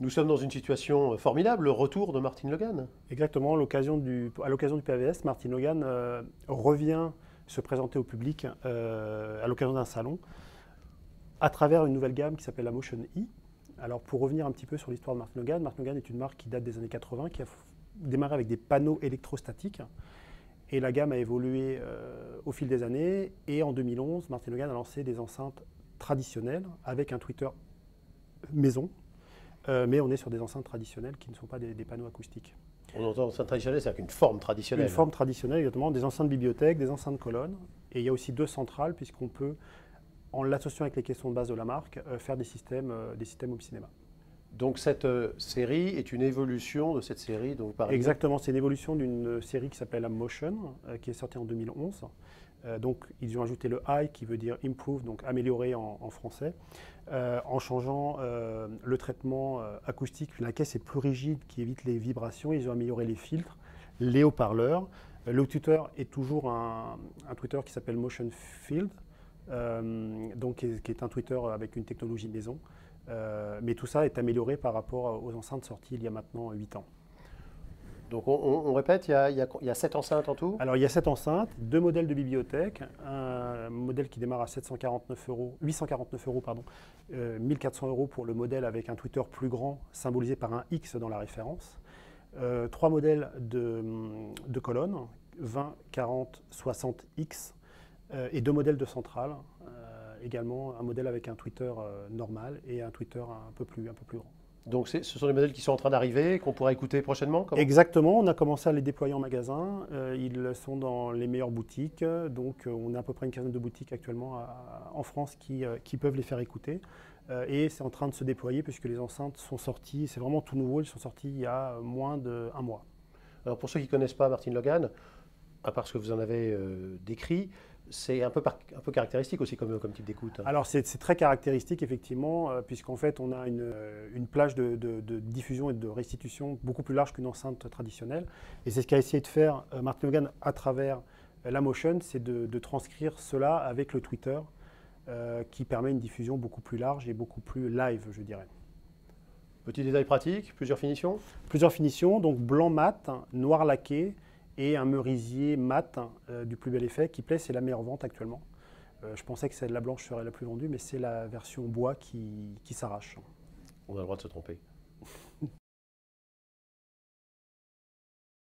Nous sommes dans une situation formidable, le retour de Martin Logan. Exactement, à l'occasion du PAVS, Martin Logan revient se présenter au public à l'occasion d'un salon à travers une nouvelle gamme qui s'appelle la Motion E. Alors pour revenir un petit peu sur l'histoire de Martin Logan est une marque qui date des années 80, qui a démarré avec des panneaux électrostatiques. Et la gamme a évolué au fil des années. Et en 2011, Martin Logan a lancé des enceintes traditionnelles avec un tweeter maison. Mais on est sur des enceintes traditionnelles qui ne sont pas des panneaux acoustiques. On entend enceinte traditionnelle, c'est-à-dire qu'une forme traditionnelle. Une forme traditionnelle, exactement, des enceintes bibliothèques, des enceintes colonnes. Et il y a aussi deux centrales, puisqu'on peut, en l'associant avec les questions de base de la marque, faire des systèmes home cinéma. Donc cette série est une évolution de cette série dont vous parlez. Exactement, c'est une évolution d'une série qui s'appelle la Motion, qui est sortie en 2011. Donc ils ont ajouté le I qui veut dire improve, donc améliorer en français, en changeant le traitement acoustique. La caisse est plus rigide, qui évite les vibrations. Ils ont amélioré les filtres, les haut-parleurs. Le tweeter est toujours un tweeter qui s'appelle Motion Field, donc qui est un tweeter avec une technologie maison. Mais tout ça est amélioré par rapport aux enceintes sorties il y a maintenant 8 ans. Donc on répète, il y a 7 enceintes en tout. Alors il y a 7 enceintes, 2 modèles de bibliothèque, un modèle qui démarre à 849 euros, 1400 euros pour le modèle avec un tweeter plus grand symbolisé par un X dans la référence. 3 modèles de colonnes, 20, 40, 60 X et 2 modèles de centrale, également un modèle avec un tweeter normal et un tweeter un peu plus grand. Donc ce sont les modèles qui sont en train d'arriver, qu'on pourra écouter prochainement. Exactement, on a commencé à les déployer en magasin, ils sont dans les meilleures boutiques, donc on a à peu près une quinzaine de boutiques actuellement en France qui peuvent les faire écouter. Et c'est en train de se déployer puisque les enceintes sont sorties, c'est vraiment tout nouveau, ils sont sortis il y a moins d'1 mois. Alors pour ceux qui ne connaissent pas Martin Logan, à part ce que vous en avez décrit, c'est un peu caractéristique aussi comme type d'écoute. Alors c'est très caractéristique effectivement, puisqu'en fait on a une plage de diffusion et de restitution beaucoup plus large qu'une enceinte traditionnelle. Et c'est ce qu'a essayé de faire Martin Logan à travers la Motion, c'est de transcrire cela avec le Twitter, qui permet une diffusion beaucoup plus large et beaucoup plus live, je dirais. Petit détail pratique, plusieurs finitions. Plusieurs finitions, donc blanc mat, noir laqué, et un merisier mat du plus bel effet qui plaît, c'est la meilleure vente actuellement. Je pensais que celle-là blanche serait la plus vendue, mais c'est la version bois qui s'arrache. On a le droit de se tromper.